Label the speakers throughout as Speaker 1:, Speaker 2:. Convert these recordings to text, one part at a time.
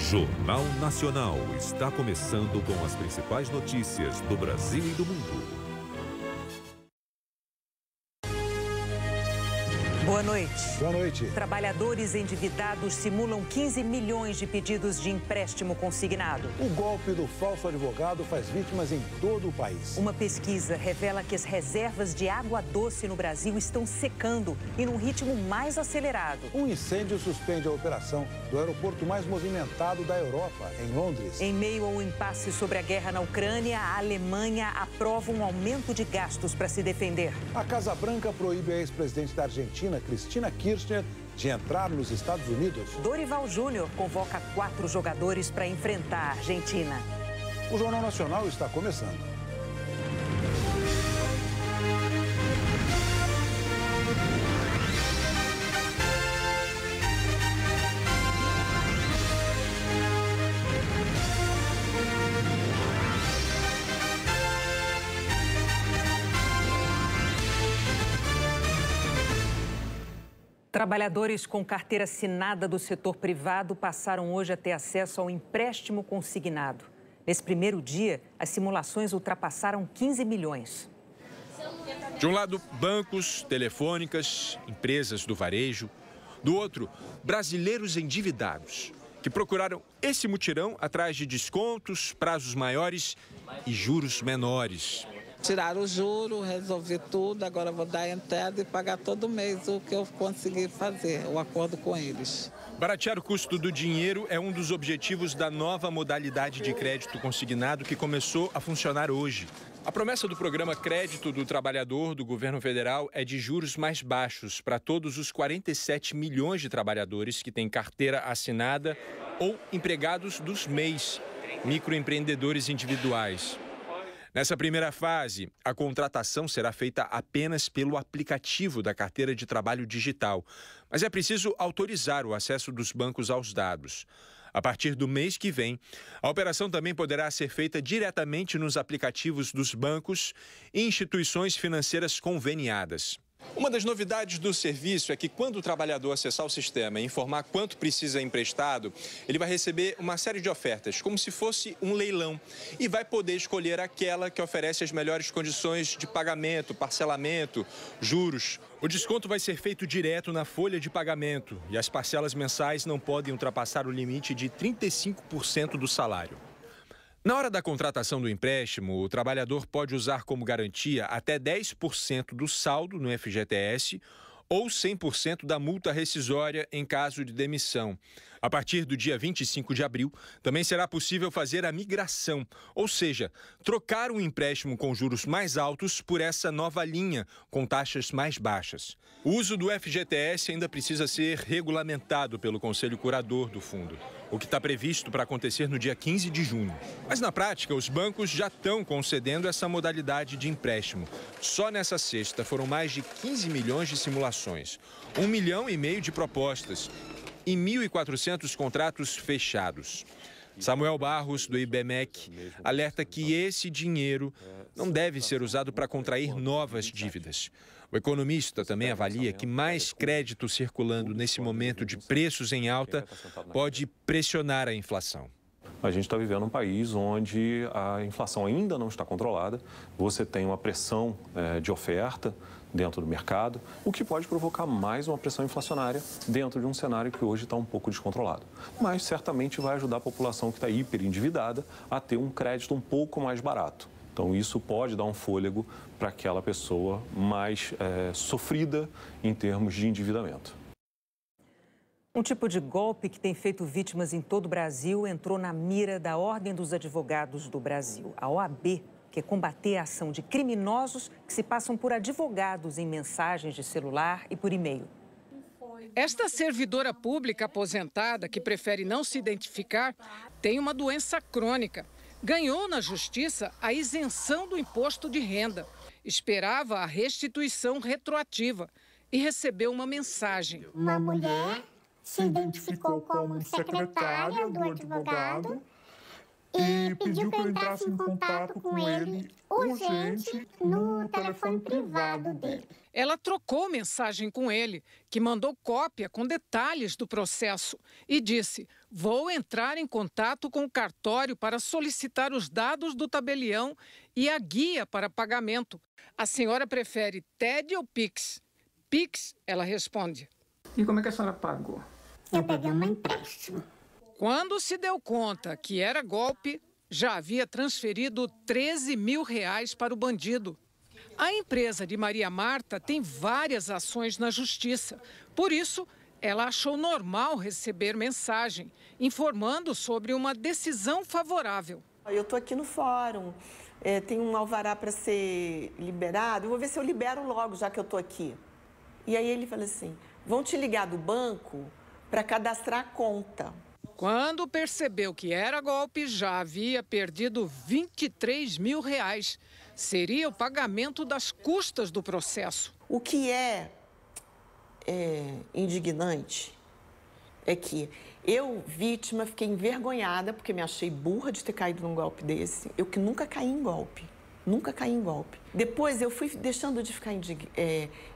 Speaker 1: Jornal Nacional está começando com as principais notícias do Brasil e do mundo.
Speaker 2: Boa noite.
Speaker 3: Boa noite.
Speaker 2: Trabalhadores endividados simulam 15 milhões de pedidos de empréstimo consignado.
Speaker 3: O golpe do falso advogado faz vítimas em todo o país.
Speaker 2: Uma pesquisa revela que as reservas de água doce no Brasil estão secando e num ritmo mais acelerado.
Speaker 3: Um incêndio suspende a operação do aeroporto mais movimentado da Europa, em Londres.
Speaker 2: Em meio ao impasse sobre a guerra na Ucrânia, a Alemanha aprova um aumento de gastos para se defender.
Speaker 3: A Casa Branca proíbe a ex-presidente da Argentina, Cristina Kirchner, de entrar nos Estados Unidos.
Speaker 2: Dorival Júnior convoca 4 jogadores para enfrentar a Argentina.
Speaker 3: O Jornal Nacional está começando.
Speaker 2: Trabalhadores com carteira assinada do setor privado passaram hoje a ter acesso ao empréstimo consignado. Nesse primeiro dia, as simulações ultrapassaram 15 milhões.
Speaker 4: De um lado, bancos, telefônicas, empresas do varejo. Do outro, brasileiros endividados, que procuraram esse mutirão atrás de descontos, prazos maiores e juros menores.
Speaker 5: Tiraram o juro, resolvi tudo, agora vou dar entrada e pagar todo mês o que eu consegui fazer, o acordo com eles.
Speaker 4: Baratear o custo do dinheiro é um dos objetivos da nova modalidade de crédito consignado que começou a funcionar hoje. A promessa do programa Crédito do Trabalhador do governo federal é de juros mais baixos para todos os 47 milhões de trabalhadores que têm carteira assinada ou empregados dos MEIs, microempreendedores individuais. Nessa primeira fase, a contratação será feita apenas pelo aplicativo da carteira de trabalho digital, mas é preciso autorizar o acesso dos bancos aos dados. A partir do mês que vem, a operação também poderá ser feita diretamente nos aplicativos dos bancos e instituições financeiras conveniadas. Uma das novidades do serviço é que quando o trabalhador acessar o sistema e informar quanto precisa emprestado, ele vai receber uma série de ofertas, como se fosse um leilão, e vai poder escolher aquela que oferece as melhores condições de pagamento, parcelamento, juros. O desconto vai ser feito direto na folha de pagamento e as parcelas mensais não podem ultrapassar o limite de 35% do salário. Na hora da contratação do empréstimo, o trabalhador pode usar como garantia até 10% do saldo no FGTS ou 100% da multa rescisória em caso de demissão. A partir do dia 25 de abril, também será possível fazer a migração, ou seja, trocar um empréstimo com juros mais altos por essa nova linha, com taxas mais baixas. O uso do FGTS ainda precisa ser regulamentado pelo Conselho Curador do Fundo, o que está previsto para acontecer no dia 15 de junho. Mas na prática, os bancos já estão concedendo essa modalidade de empréstimo. Só nessa sexta foram mais de 15 milhões de simulações, 1,5 milhão de propostas e 1.400 contratos fechados. Samuel Barros, do IBMEC, alerta que esse dinheiro não deve ser usado para contrair novas dívidas. O economista também avalia que mais crédito circulando nesse momento de preços em alta pode pressionar a inflação.
Speaker 6: A gente está vivendo um país onde a inflação ainda não está controlada, você tem uma pressão de oferta dentro do mercado, o que pode provocar mais uma pressão inflacionária dentro de um cenário que hoje está um pouco descontrolado. Mas certamente vai ajudar a população que está hiperendividada a ter um crédito um pouco mais barato. Então isso pode dar um fôlego para aquela pessoa mais sofrida em termos de endividamento.
Speaker 2: Um tipo de golpe que tem feito vítimas em todo o Brasil entrou na mira da Ordem dos Advogados do Brasil, a OAB, que é combater a ação de criminosos que se passam por advogados em mensagens de celular e por e-mail.
Speaker 7: Esta servidora pública aposentada, que prefere não se identificar, tem uma doença crônica. Ganhou na justiça a isenção do imposto de renda. Esperava a restituição retroativa e recebeu uma mensagem.
Speaker 8: Uma mulher se identificou como secretária do advogado e pediu que eu entrasse em contato com ele urgente no telefone privado dele.
Speaker 7: Ela trocou mensagem com ele, que mandou cópia com detalhes do processo e disse: Vou entrar em contato com o cartório para solicitar os dados do tabelião e a guia para pagamento. A senhora prefere TED ou Pix? Pix, ela responde.
Speaker 9: E como é que a senhora pagou?
Speaker 8: Eu peguei um empréstimo.
Speaker 7: Quando se deu conta que era golpe, já havia transferido 13 mil reais para o bandido. A empresa de Maria Marta tem várias ações na justiça. Por isso, ela achou normal receber mensagem, informando sobre uma decisão favorável.
Speaker 10: Eu estou aqui no fórum, tem um alvará para ser liberado, eu vou ver se eu libero logo, já que eu estou aqui. E aí ele fala assim, vão te ligar do banco para cadastrar a conta.
Speaker 7: Quando percebeu que era golpe, já havia perdido 23 mil reais. Seria o pagamento das custas do processo.
Speaker 10: O que é indignante é que eu, vítima, fiquei envergonhada porque me achei burra de ter caído num golpe desse. Eu que nunca caí em golpe. Nunca caí em golpe. Depois eu fui deixando de ficar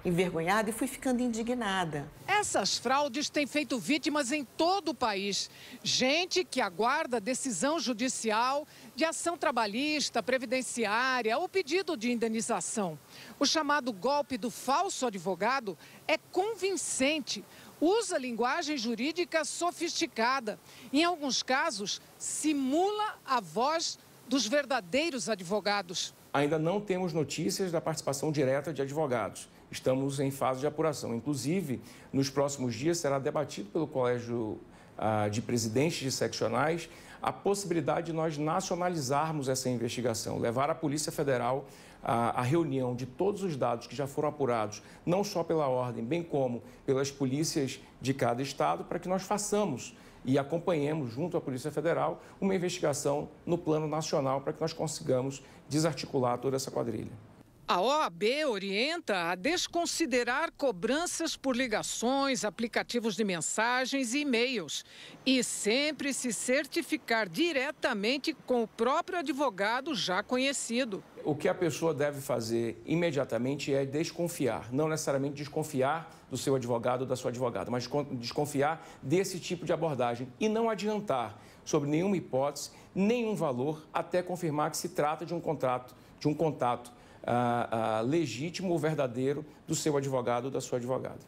Speaker 10: envergonhada e fui ficando indignada.
Speaker 7: Essas fraudes têm feito vítimas em todo o país. Gente que aguarda decisão judicial, de ação trabalhista, previdenciária ou pedido de indenização. O chamado golpe do falso advogado é convincente. Usa linguagem jurídica sofisticada. Em alguns casos, simula a voz dos verdadeiros advogados.
Speaker 9: Ainda não temos notícias da participação direta de advogados. Estamos em fase de apuração. Inclusive, nos próximos dias será debatido pelo Colégio de Presidentes de Seccionais a possibilidade de nós nacionalizarmos essa investigação, levar à Polícia Federal a reunião de todos os dados que já foram apurados, não só pela ordem, bem como pelas polícias de cada estado, para que nós façamos e acompanhemos, junto à Polícia Federal, uma investigação no plano nacional para que nós consigamos desarticular toda essa quadrilha.
Speaker 7: A OAB orienta a desconsiderar cobranças por ligações, aplicativos de mensagens e e-mails e sempre se certificar diretamente com o próprio advogado já conhecido.
Speaker 9: O que a pessoa deve fazer imediatamente é desconfiar, não necessariamente desconfiar do seu advogado ou da sua advogada, mas desconfiar desse tipo de abordagem e não adiantar sobre nenhuma hipótese, nenhum valor, até confirmar que se trata de um contato legítimo ou verdadeiro do seu advogado ou da sua advogada.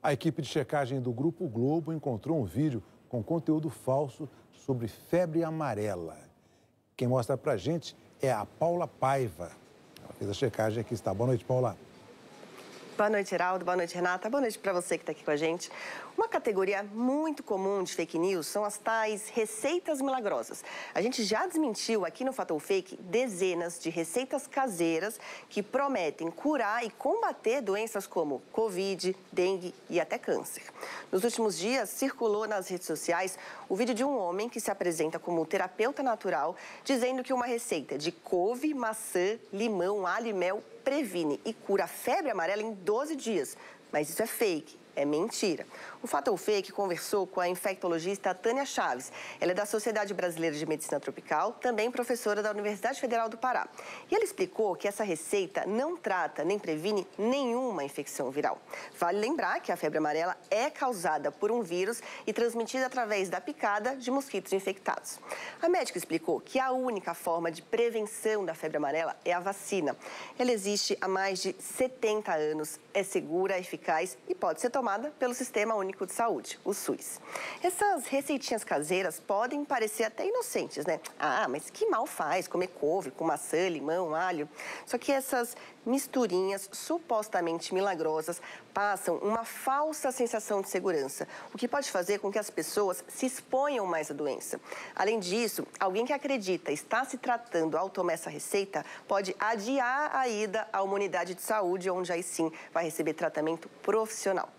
Speaker 3: A equipe de checagem do Grupo Globo encontrou um vídeo com conteúdo falso sobre febre amarela. Quem mostra pra gente é a Paula Paiva. Ela fez a checagem aqui. Boa noite, Paula.
Speaker 11: Boa noite, Heraldo. Boa noite, Renata. Boa noite para você que está aqui com a gente. Uma categoria muito comum de fake news são as tais receitas milagrosas. A gente já desmentiu aqui no Fato ou Fake dezenas de receitas caseiras que prometem curar e combater doenças como Covid, dengue e até câncer. Nos últimos dias, circulou nas redes sociais o vídeo de um homem que se apresenta como terapeuta natural, dizendo que uma receita de couve, maçã, limão, alho e mel previne e cura a febre amarela em 12 dias. Mas isso é fake. É mentira. O Fato ou Fake conversou com a infectologista Tânia Chaves. Ela é da Sociedade Brasileira de Medicina Tropical, também professora da Universidade Federal do Pará. E ela explicou que essa receita não trata nem previne nenhuma infecção viral. Vale lembrar que a febre amarela é causada por um vírus e transmitida através da picada de mosquitos infectados. A médica explicou que a única forma de prevenção da febre amarela é a vacina. Ela existe há mais de 70 anos, é segura, eficaz e pode ser tomada pelo Sistema Único de Saúde, o SUS. Essas receitinhas caseiras podem parecer até inocentes, né? Ah, mas que mal faz comer couve com maçã, limão, alho? Só que essas misturinhas supostamente milagrosas passam uma falsa sensação de segurança, o que pode fazer com que as pessoas se exponham mais à doença. Além disso, alguém que acredita estar se tratando ao tomar essa receita pode adiar a ida à uma unidade de saúde, onde aí sim vai receber tratamento profissional.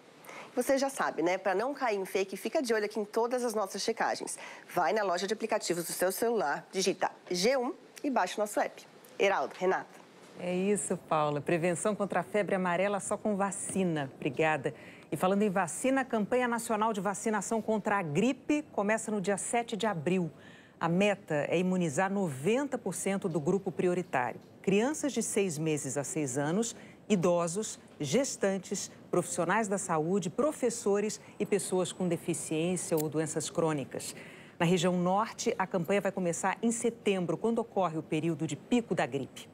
Speaker 11: Você já sabe, né? Para não cair em fake, fica de olho aqui em todas as nossas checagens. Vai na loja de aplicativos do seu celular, digita G1 e baixa o nosso app. Heraldo, Renata.
Speaker 2: É isso, Paula. Prevenção contra a febre amarela só com vacina. Obrigada. E falando em vacina, a campanha nacional de vacinação contra a gripe começa no dia 7 de abril. A meta é imunizar 90% do grupo prioritário. Crianças de 6 meses a 6 anos, idosos, gestantes, profissionais da saúde, professores e pessoas com deficiência ou doenças crônicas. Na região norte, a campanha vai começar em setembro, quando ocorre o período de pico da gripe.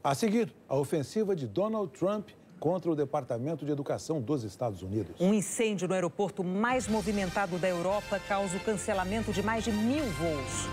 Speaker 3: A seguir, a ofensiva de Donald Trump contra o Departamento de Educação dos Estados Unidos.
Speaker 2: Um incêndio no aeroporto mais movimentado da Europa causa o cancelamento de mais de 1.000 voos.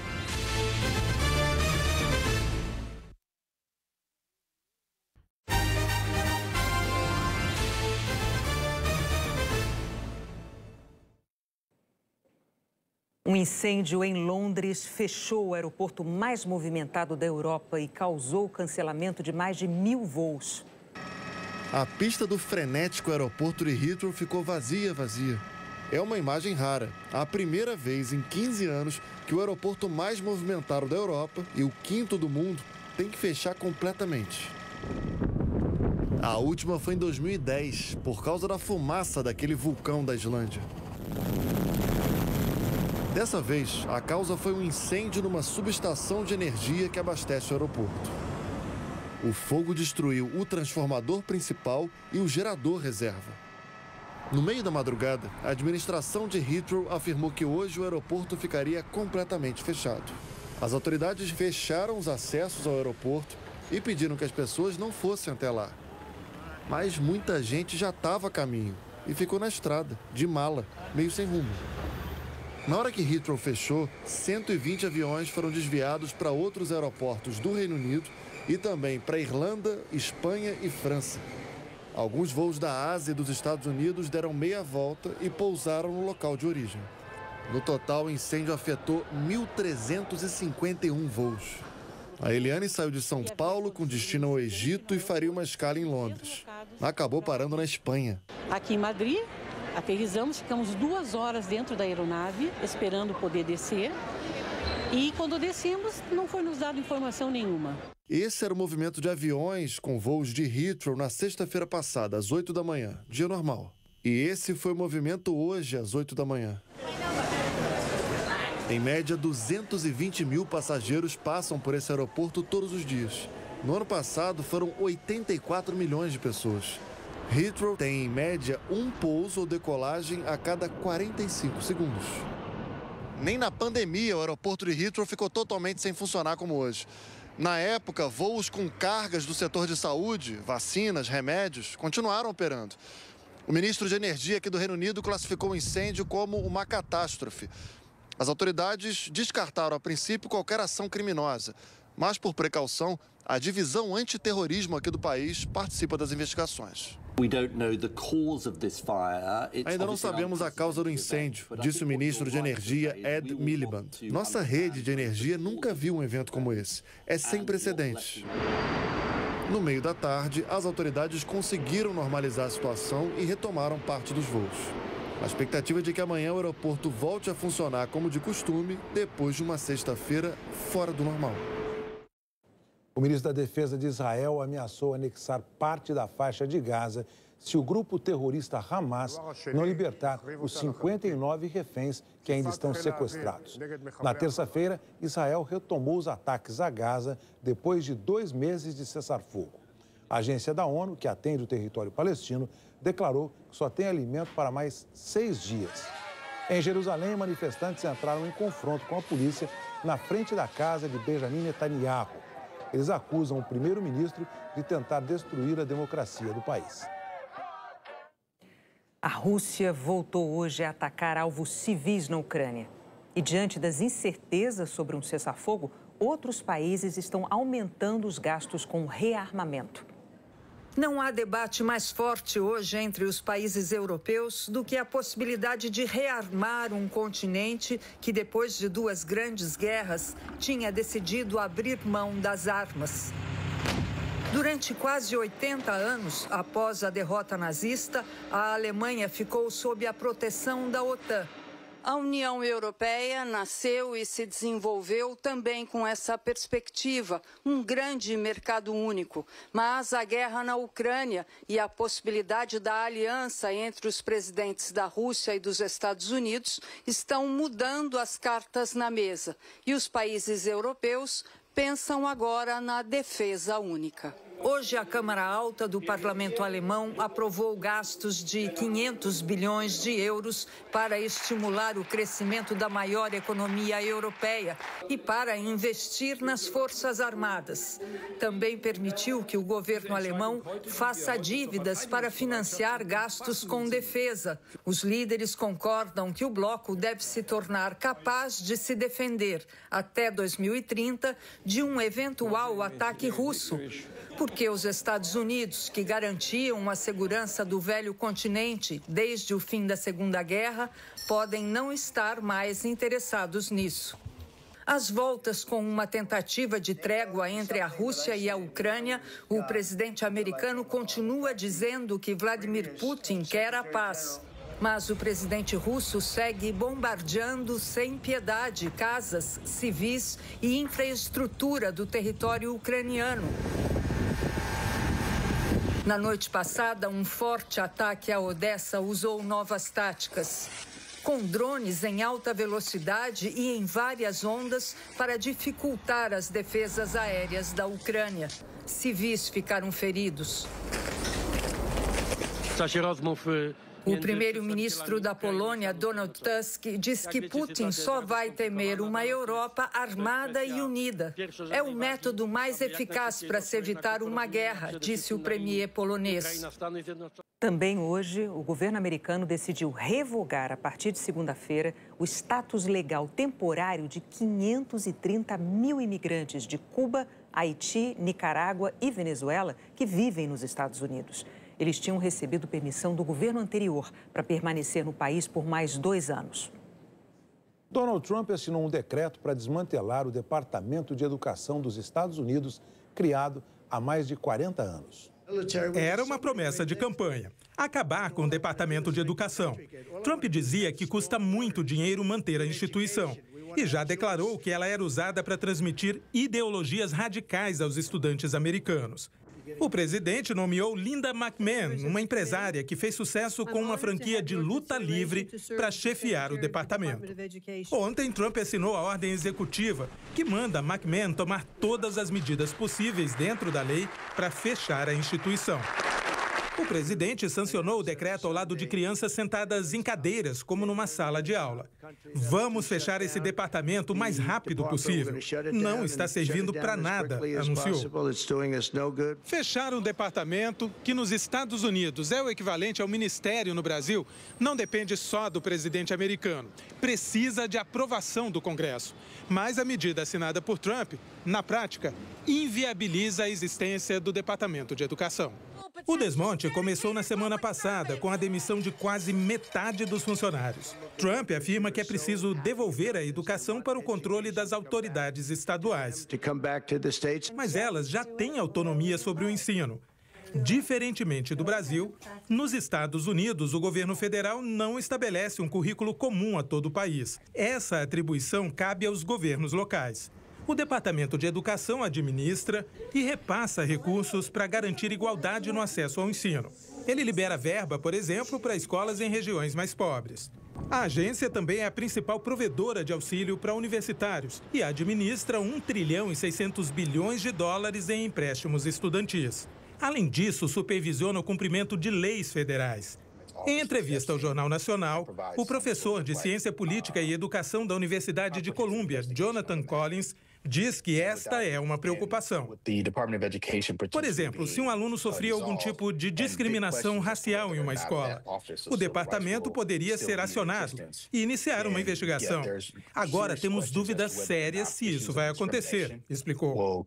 Speaker 2: Um incêndio em Londres fechou o aeroporto mais movimentado da Europa e causou o cancelamento de mais de 1.000 voos.
Speaker 12: A pista do frenético aeroporto de Heathrow ficou vazia. É uma imagem rara. A primeira vez em 15 anos que o aeroporto mais movimentado da Europa e o quinto do mundo tem que fechar completamente. A última foi em 2010, por causa da fumaça daquele vulcão da Islândia. Dessa vez, a causa foi um incêndio numa subestação de energia que abastece o aeroporto. O fogo destruiu o transformador principal e o gerador reserva. No meio da madrugada, a administração de Heathrow afirmou que hoje o aeroporto ficaria completamente fechado. As autoridades fecharam os acessos ao aeroporto e pediram que as pessoas não fossem até lá. Mas muita gente já estava a caminho e ficou na estrada, de mala, meio sem rumo. Na hora que Heathrow fechou, 120 aviões foram desviados para outros aeroportos do Reino Unido e também para Irlanda, Espanha e França. Alguns voos da Ásia e dos Estados Unidos deram meia volta e pousaram no local de origem. No total, o incêndio afetou 1.351 voos. A Eliane saiu de São Paulo com destino ao Egito e faria uma escala em Londres. Acabou parando na Espanha.
Speaker 13: Aqui em Madrid, aterrissamos, ficamos 2 horas dentro da aeronave, esperando poder descer. E quando descemos, não foi nos dado informação nenhuma.
Speaker 12: Esse era o movimento de aviões com voos de Heathrow na sexta-feira passada, às 8 da manhã, dia normal. E esse foi o movimento hoje, às 8 da manhã. Em média, 220 mil passageiros passam por esse aeroporto todos os dias. No ano passado, foram 84 milhões de pessoas. Heathrow tem, em média, um pouso ou decolagem a cada 45 segundos. Nem na pandemia o aeroporto de Heathrow ficou totalmente sem funcionar como hoje. Na época, voos com cargas do setor de saúde, vacinas, remédios, continuaram operando. O ministro de Energia aqui do Reino Unido classificou o incêndio como uma catástrofe. As autoridades descartaram a princípio qualquer ação criminosa, mas por precaução, a divisão antiterrorismo aqui do país participa das investigações. Ainda não sabemos a causa do incêndio, disse o ministro de Energia, Ed Miliband. Nossa rede de energia nunca viu um evento como esse. É sem precedentes. No meio da tarde, as autoridades conseguiram normalizar a situação e retomaram parte dos voos. A expectativa é de que amanhã o aeroporto volte a funcionar como de costume, depois de uma sexta-feira fora do normal.
Speaker 3: O ministro da Defesa de Israel ameaçou anexar parte da faixa de Gaza se o grupo terrorista Hamas não libertar os 59 reféns que ainda estão sequestrados. Na terça-feira, Israel retomou os ataques a Gaza depois de 2 meses de cessar-fogo. A agência da ONU, que atende o território palestino, declarou que só tem alimento para mais 6 dias. Em Jerusalém, manifestantes entraram em confronto com a polícia na frente da casa de Benjamin Netanyahu. Eles acusam o primeiro-ministro de tentar destruir a democracia do país.
Speaker 2: A Rússia voltou hoje a atacar alvos civis na Ucrânia. E diante das incertezas sobre um cessar-fogo, outros países estão aumentando os gastos com rearmamento.
Speaker 14: Não há debate mais forte hoje entre os países europeus do que a possibilidade de rearmar um continente que, depois de 2 grandes guerras, tinha decidido abrir mão das armas. Durante quase 80 anos, após a derrota nazista, a Alemanha ficou sob a proteção da OTAN.
Speaker 15: A União Europeia nasceu e se desenvolveu também com essa perspectiva, um grande mercado único. Mas a guerra na Ucrânia e a possibilidade da aliança entre os presidentes da Rússia e dos Estados Unidos estão mudando as cartas na mesa. E os países europeus pensam agora na defesa única.
Speaker 14: Hoje, a Câmara Alta do Parlamento Alemão aprovou gastos de 500 bilhões de euros para estimular o crescimento da maior economia europeia e para investir nas Forças Armadas. Também permitiu que o governo alemão faça dívidas para financiar gastos com defesa. Os líderes concordam que o bloco deve se tornar capaz de se defender até 2030 de um eventual ataque russo. Porque os Estados Unidos, que garantiam a segurança do velho continente desde o fim da Segunda Guerra, podem não estar mais interessados nisso. Às voltas com uma tentativa de trégua entre a Rússia e a Ucrânia, o presidente americano continua dizendo que Vladimir Putin quer a paz. Mas o presidente russo segue bombardeando sem piedade casas, civis e infraestrutura do território ucraniano. Na noite passada, um forte ataque a Odessa usou novas táticas, com drones em alta velocidade e em várias ondas para dificultar as defesas aéreas da Ucrânia. Civis ficaram feridos. O primeiro-ministro da Polônia, Donald Tusk, diz que Putin só vai temer uma Europa armada e unida. É o método mais eficaz para se evitar uma guerra, disse o premier polonês.
Speaker 2: Também hoje, o governo americano decidiu revogar, a partir de segunda-feira, o status legal temporário de 530 mil imigrantes de Cuba, Haiti, Nicarágua e Venezuela que vivem nos Estados Unidos. Eles tinham recebido permissão do governo anterior para permanecer no país por mais 2 anos.
Speaker 3: Donald Trump assinou um decreto para desmantelar o Departamento de Educação dos Estados Unidos, criado há mais de 40 anos.
Speaker 16: Era uma promessa de campanha, acabar com o Departamento de Educação. Trump dizia que custa muito dinheiro manter a instituição e já declarou que ela era usada para transmitir ideologias radicais aos estudantes americanos. O presidente nomeou Linda McMahon, uma empresária que fez sucesso com uma franquia de luta livre, para chefiar o departamento. Ontem, Trump assinou a ordem executiva que manda McMahon tomar todas as medidas possíveis dentro da lei para fechar a instituição. O presidente sancionou o decreto ao lado de crianças sentadas em cadeiras, como numa sala de aula. Vamos fechar esse departamento o mais rápido possível. Não está servindo para nada, anunciou. Fechar um departamento que nos Estados Unidos é o equivalente ao ministério no Brasil não depende só do presidente americano. Precisa de aprovação do Congresso. Mas a medida assinada por Trump, na prática, inviabiliza a existência do Departamento de Educação. O desmonte começou na semana passada, com a demissão de quase metade dos funcionários. Trump afirma que é preciso devolver a educação para o controle das autoridades estaduais. Mas elas já têm autonomia sobre o ensino. Diferentemente do Brasil, nos Estados Unidos, o governo federal não estabelece um currículo comum a todo o país. Essa atribuição cabe aos governos locais. O Departamento de Educação administra e repassa recursos para garantir igualdade no acesso ao ensino. Ele libera verba, por exemplo, para escolas em regiões mais pobres. A agência também é a principal provedora de auxílio para universitários e administra 1 trilhão e 600 bilhões de dólares em empréstimos estudantis. Além disso, supervisiona o cumprimento de leis federais. Em entrevista ao Jornal Nacional, o professor de Ciência Política e Educação da Universidade de Colômbia, Jonathan Collins, diz que esta é uma preocupação. Por exemplo, se um aluno sofria algum tipo de discriminação racial em uma escola, o departamento poderia ser acionado e iniciar uma investigação. Agora temos dúvidas sérias se isso vai acontecer, explicou.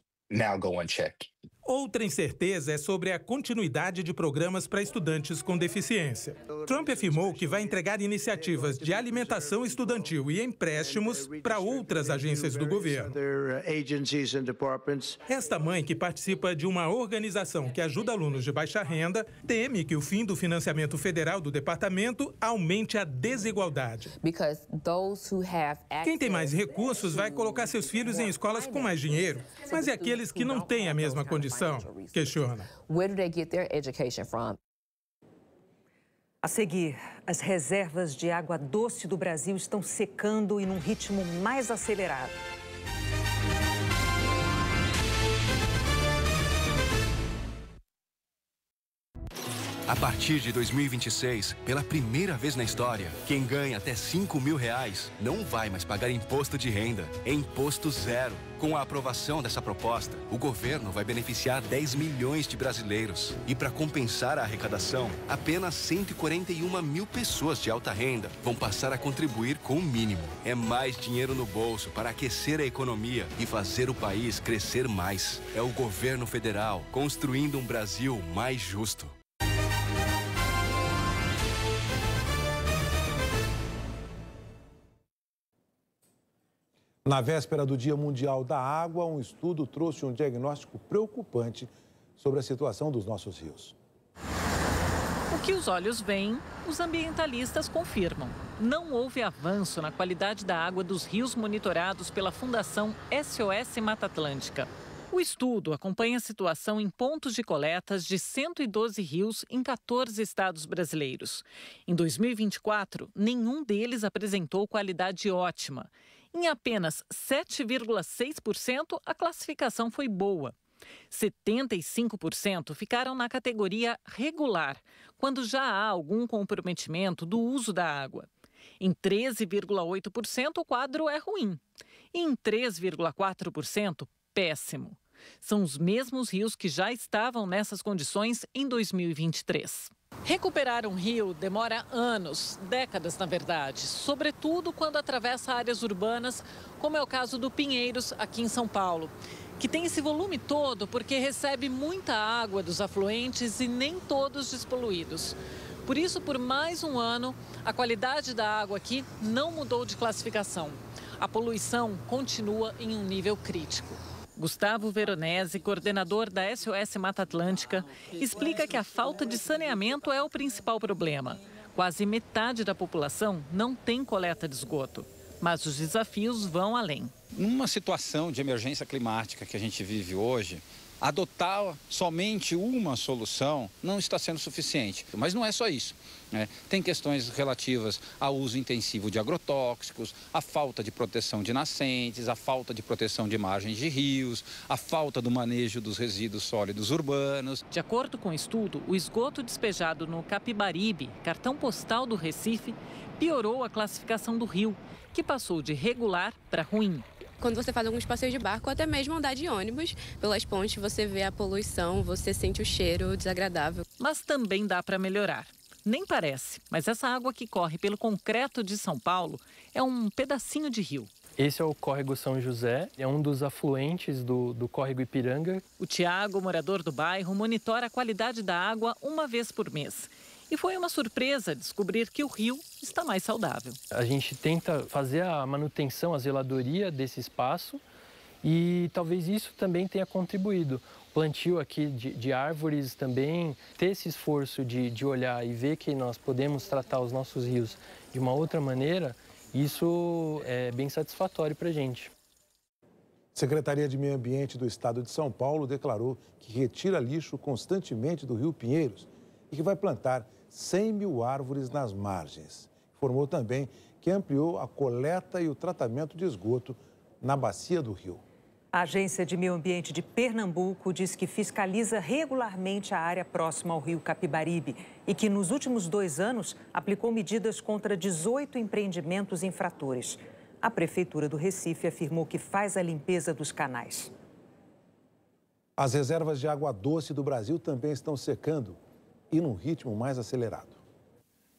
Speaker 16: Outra incerteza é sobre a continuidade de programas para estudantes com deficiência. Trump afirmou que vai entregar iniciativas de alimentação estudantil e empréstimos para outras agências do governo. Esta mãe, que participa de uma organização que ajuda alunos de baixa renda, teme que o fim do financiamento federal do departamento aumente a desigualdade. Quem tem mais recursos vai colocar seus filhos em escolas com mais dinheiro, mas e aqueles que não têm a mesma condição? Questiona.
Speaker 2: A seguir, as reservas de água doce do Brasil estão secando e num ritmo mais acelerado.
Speaker 17: A partir de 2026, pela primeira vez na história, quem ganha até R$5.000 não vai mais pagar imposto de renda. É imposto zero. Com a aprovação dessa proposta, o governo vai beneficiar 10 milhões de brasileiros. E para compensar a arrecadação, apenas 141 mil pessoas de alta renda vão passar a contribuir com o mínimo. É mais dinheiro no bolso para aquecer a economia e fazer o país crescer mais. É o governo federal construindo um Brasil mais justo.
Speaker 3: Na véspera do Dia Mundial da Água, um estudo trouxe um diagnóstico preocupante sobre a situação dos nossos rios.
Speaker 18: O que os olhos veem, os ambientalistas confirmam. Não houve avanço na qualidade da água dos rios monitorados pela Fundação SOS Mata Atlântica. O estudo acompanha a situação em pontos de coletas de 112 rios em 14 estados brasileiros. Em 2024, nenhum deles apresentou qualidade ótima. Em apenas 7,6%, a classificação foi boa. 75% ficaram na categoria regular, quando já há algum comprometimento do uso da água. Em 13,8%, o quadro é ruim. E em 3,4%, péssimo. São os mesmos rios que já estavam nessas condições em 2023. Recuperar um rio demora anos, décadas na verdade, sobretudo quando atravessa áreas urbanas, como é o caso do Pinheiros, aqui em São Paulo, que tem esse volume todo porque recebe muita água dos afluentes e nem todos despoluídos. Por isso, por mais um ano, a qualidade da água aqui não mudou de classificação. A poluição continua em um nível crítico. Gustavo Veronese, coordenador da SOS Mata Atlântica, explica que a falta de saneamento é o principal problema. Quase metade da população não tem coleta de esgoto, mas os desafios vão além.
Speaker 19: Numa situação de emergência climática que a gente vive hoje, adotar somente uma solução não está sendo suficiente. Mas não é só isso, né? Tem questões relativas ao uso intensivo de agrotóxicos, a falta de proteção de nascentes, a falta de proteção de margens de rios, a falta do manejo dos resíduos sólidos urbanos.
Speaker 18: De acordo com o estudo, o esgoto despejado no Capibaribe, cartão postal do Recife, piorou a classificação do rio, que passou de regular para ruim.
Speaker 20: Quando você faz alguns passeios de barco ou até mesmo andar de ônibus pelas pontes, você vê a poluição, você sente o cheiro desagradável.
Speaker 18: Mas também dá para melhorar. Nem parece, mas essa água que corre pelo concreto de São Paulo é um pedacinho de rio.
Speaker 21: Esse é o córrego São José, é um dos afluentes do córrego Ipiranga.
Speaker 18: O Tiago, morador do bairro, monitora a qualidade da água uma vez por mês. E foi uma surpresa descobrir que o rio está mais saudável.
Speaker 21: A gente tenta fazer a manutenção, a zeladoria desse espaço e talvez isso também tenha contribuído. O plantio aqui de árvores também, ter esse esforço de olhar e ver que nós podemos tratar os nossos rios de uma outra maneira, isso é bem satisfatório para a gente.
Speaker 3: A Secretaria de Meio Ambiente do Estado de São Paulo declarou que retira lixo constantemente do Rio Pinheiros e que vai plantar 100 mil árvores nas margens. Informou também que ampliou a coleta e o tratamento de esgoto na bacia do rio.
Speaker 2: A Agência de Meio Ambiente de Pernambuco diz que fiscaliza regularmente a área próxima ao rio Capibaribe e que nos últimos 2 anos aplicou medidas contra 18 empreendimentos infratores. A Prefeitura do Recife afirmou que faz a limpeza dos canais.
Speaker 3: As reservas de água doce do Brasil também estão secando e num ritmo mais acelerado.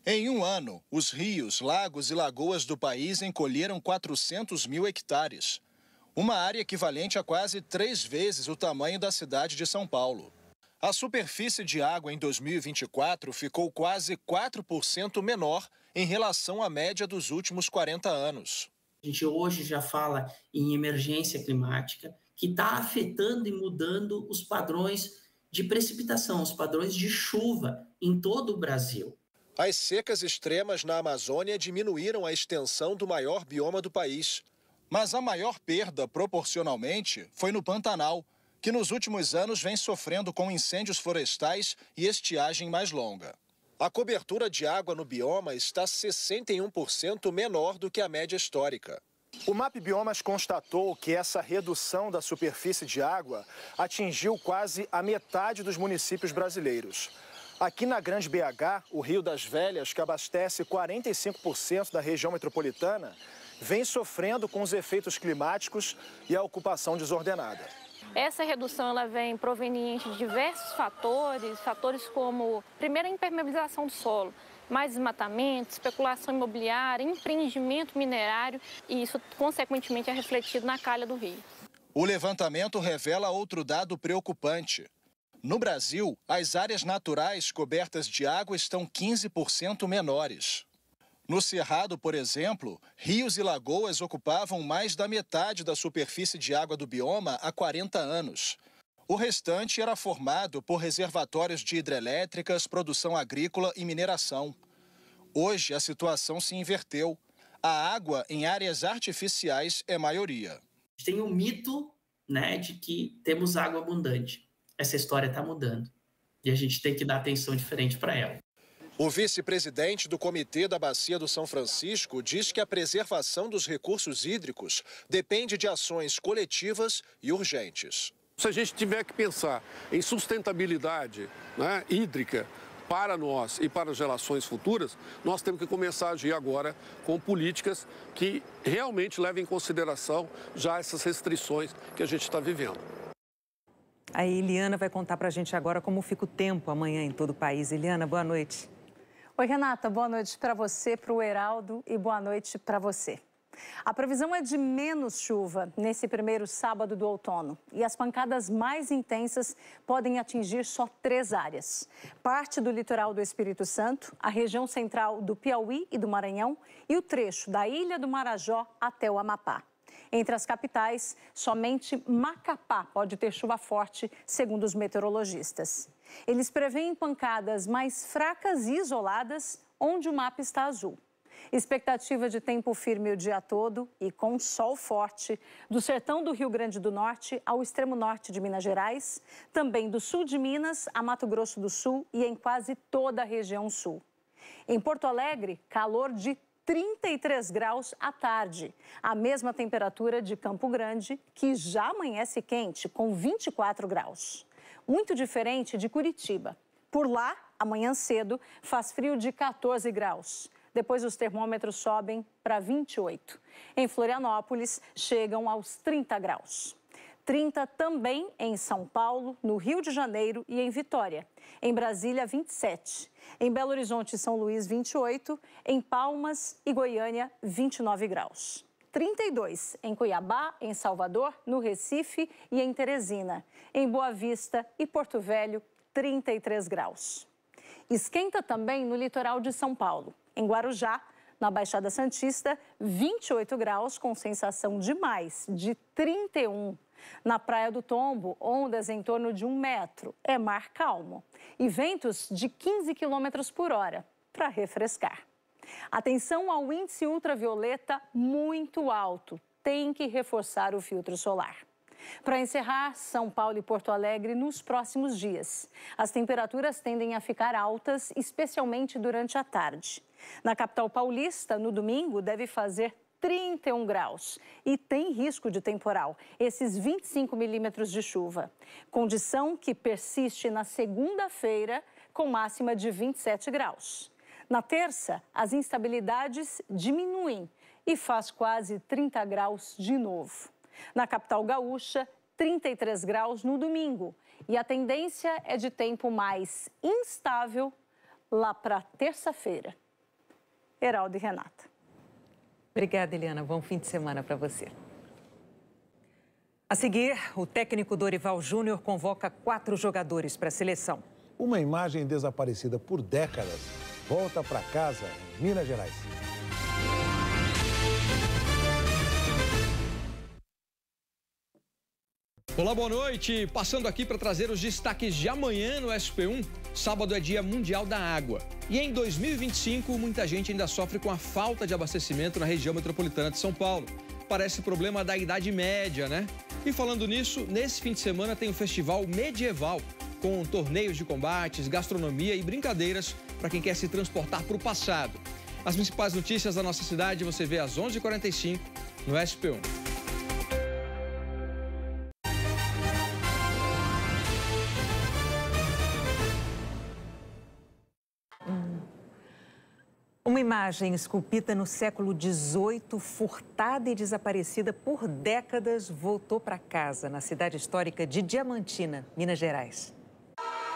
Speaker 22: Em um ano, os rios, lagos e lagoas do país encolheram 400 mil hectares. Uma área equivalente a quase 3 vezes o tamanho da cidade de São Paulo. A superfície de água em 2024 ficou quase 4% menor em relação à média dos últimos 40 anos.
Speaker 23: A gente hoje já fala em emergência climática, que está afetando e mudando os padrões de precipitação, os padrões de chuva em todo o Brasil.
Speaker 22: As secas extremas na Amazônia diminuíram a extensão do maior bioma do país. Mas a maior perda, proporcionalmente, foi no Pantanal, que nos últimos anos vem sofrendo com incêndios florestais e estiagem mais longa. A cobertura de água no bioma está 61% menor do que a média histórica. O MAP Biomas constatou que essa redução da superfície de água atingiu quase a metade dos municípios brasileiros. Aqui na Grande BH, o Rio das Velhas, que abastece 45% da região metropolitana, vem sofrendo com os efeitos climáticos e a ocupação desordenada.
Speaker 1: Essa redução ela vem proveniente de diversos fatores como, primeiro, a impermeabilização do solo, mais desmatamento, especulação imobiliária, empreendimento minerário, e isso, consequentemente, é refletido na calha do rio.
Speaker 22: O levantamento revela outro dado preocupante. No Brasil, as áreas naturais cobertas de água estão 15% menores. No Cerrado, por exemplo, rios e lagoas ocupavam mais da metade da superfície de água do bioma há 40 anos. O restante era formado por reservatórios de hidrelétricas, produção agrícola e mineração. Hoje, a situação se inverteu. A água em áreas artificiais é maioria.
Speaker 23: Tem um mito, né, de que temos água abundante. Essa história está mudando e a gente tem que dar atenção diferente para ela.
Speaker 22: O vice-presidente do Comitê da Bacia do São Francisco diz que a preservação dos recursos hídricos depende de ações coletivas e urgentes.
Speaker 4: Se a gente tiver que pensar em sustentabilidade, né, hídrica para nós e para as gerações futuras, nós temos que começar a agir agora com políticas que realmente levem em consideração já essas restrições que a gente está vivendo.
Speaker 2: A Eliana vai contar para a gente agora como fica o tempo amanhã em todo o país. Eliana, boa noite.
Speaker 5: Oi, Renata, boa noite para você, para o Heraldo e boa noite para você. A previsão é de menos chuva nesse primeiro sábado do outono e as pancadas mais intensas podem atingir só 3 áreas. Parte do litoral do Espírito Santo, a região central do Piauí e do Maranhão e o trecho da Ilha do Marajó até o Amapá. Entre as capitais, somente Macapá pode ter chuva forte, segundo os meteorologistas. Eles preveem pancadas mais fracas e isoladas, onde o mapa está azul. Expectativa de tempo firme o dia todo e com sol forte, do sertão do Rio Grande do Norte ao extremo norte de Minas Gerais, também do sul de Minas a Mato Grosso do Sul e em quase toda a região sul. Em Porto Alegre, calor de 33 graus à tarde, a mesma temperatura de Campo Grande, que já amanhece quente, com 24 graus. Muito diferente de Curitiba. Por lá, amanhã cedo, faz frio de 14 graus. Depois os termômetros sobem para 28. Em Florianópolis, chegam aos 30 graus. 30 também em São Paulo, no Rio de Janeiro e em Vitória. Em Brasília, 27. Em Belo Horizonte e São Luís, 28. Em Palmas e Goiânia, 29 graus. 32 em Cuiabá, em Salvador, no Recife e em Teresina. Em Boa Vista e Porto Velho, 33 graus. Esquenta também no litoral de São Paulo. Em Guarujá, na Baixada Santista, 28 graus com sensação de mais, de 31. Na Praia do Tombo, ondas em torno de 1 metro. É mar calmo. E ventos de 15 km por hora, para refrescar. Atenção ao índice ultravioleta muito alto. Tem que reforçar o filtro solar. Para encerrar, São Paulo e Porto Alegre nos próximos dias. As temperaturas tendem a ficar altas, especialmente durante a tarde. Na capital paulista, no domingo, deve fazer 31 graus e tem risco de temporal, esses 25 milímetros de chuva. Condição que persiste na segunda-feira, com máxima de 27 graus. Na terça, as instabilidades diminuem e faz quase 30 graus de novo. Na capital gaúcha, 33 graus no domingo. E a tendência é de tempo mais instável lá para terça-feira. Heraldo e Renata.
Speaker 2: Obrigada, Eliana. Bom fim de semana para você. A seguir, o técnico Dorival Júnior convoca 4 jogadores para a seleção.
Speaker 3: Uma imagem desaparecida por décadas volta para casa em Minas Gerais.
Speaker 24: Olá, boa noite. Passando aqui para trazer os destaques de amanhã no SP1. Sábado é Dia Mundial da Água. E em 2025, muita gente ainda sofre com a falta de abastecimento na região metropolitana de São Paulo. Parece problema da Idade Média, né? E falando nisso, nesse fim de semana tem o Festival Medieval, com torneios de combates, gastronomia e brincadeiras para quem quer se transportar para o passado. As principais notícias da nossa cidade você vê às 11h45 no SP1.
Speaker 2: imagem esculpida no século XVIII, furtada e desaparecida por décadas, voltou para casa na cidade histórica de Diamantina, Minas Gerais.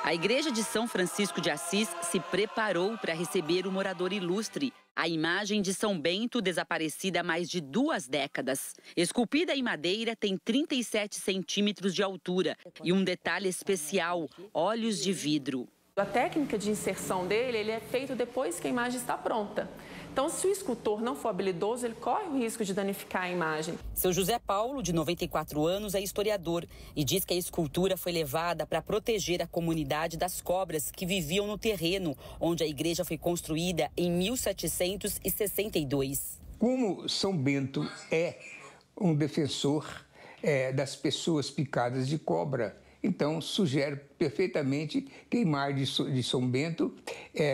Speaker 6: A igreja de São Francisco de Assis se preparou para receber o morador ilustre, a imagem de São Bento, desaparecida há mais de 2 décadas. Esculpida em madeira, tem 37 centímetros de altura e um detalhe especial, olhos de vidro.
Speaker 7: A técnica de inserção dele, ele é feito depois que a imagem está pronta. Então, se o escultor não for habilidoso, ele corre o risco de danificar a imagem.
Speaker 6: Seu José Paulo, de 94 anos, é historiador e diz que a escultura foi levada para proteger a comunidade das cobras que viviam no terreno onde a igreja foi construída em 1762.
Speaker 8: Como São Bento é um defensor das pessoas picadas de cobra, então sugere perfeitamente que a imagem de São Bento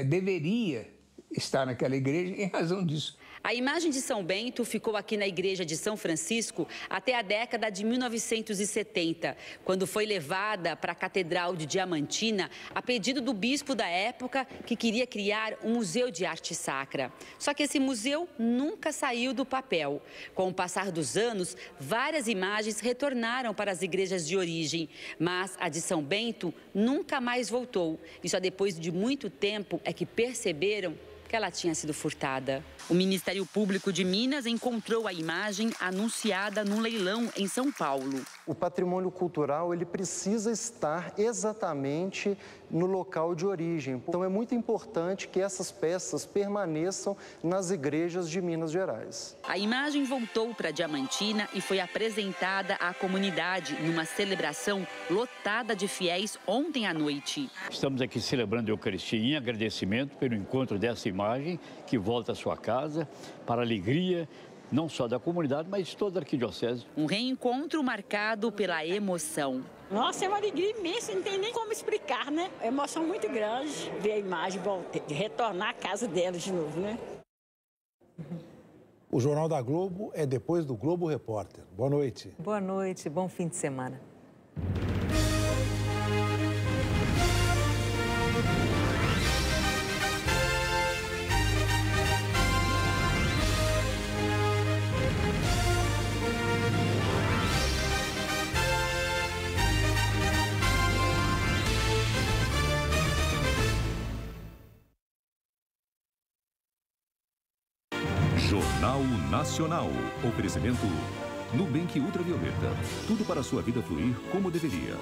Speaker 8: deveria estar naquela igreja em razão disso.
Speaker 6: A imagem de São Bento ficou aqui na igreja de São Francisco até a década de 1970, quando foi levada para a Catedral de Diamantina a pedido do bispo da época, que queria criar um museu de arte sacra. Só que esse museu nunca saiu do papel. Com o passar dos anos, várias imagens retornaram para as igrejas de origem, mas a de São Bento nunca mais voltou. E só depois de muito tempo é que perceberam que ela tinha sido furtada. O Ministério Público de Minas encontrou a imagem anunciada num leilão em São Paulo.
Speaker 10: O patrimônio cultural, ele precisa estar exatamente no local de origem. Então é muito importante que essas peças permaneçam nas igrejas de Minas Gerais.
Speaker 6: A imagem voltou para Diamantina e foi apresentada à comunidade numa celebração lotada de fiéis ontem à noite.
Speaker 25: Estamos aqui celebrando a Eucaristia em agradecimento pelo encontro dessa imagem que volta à sua casa, para a alegria não só da comunidade, mas de toda a arquidiocese.
Speaker 6: Um reencontro marcado pela emoção.
Speaker 26: Nossa, é uma alegria imensa, não tem nem como explicar, né? É uma emoção muito grande ver a imagem retornar à casa dela de novo, né?
Speaker 3: O Jornal da Globo é depois do Globo Repórter. Boa noite.
Speaker 2: Boa noite, bom fim de semana.
Speaker 27: Jornal Nacional. Oferecimento Nubank Ultravioleta. Tudo para a sua vida fluir como deveria.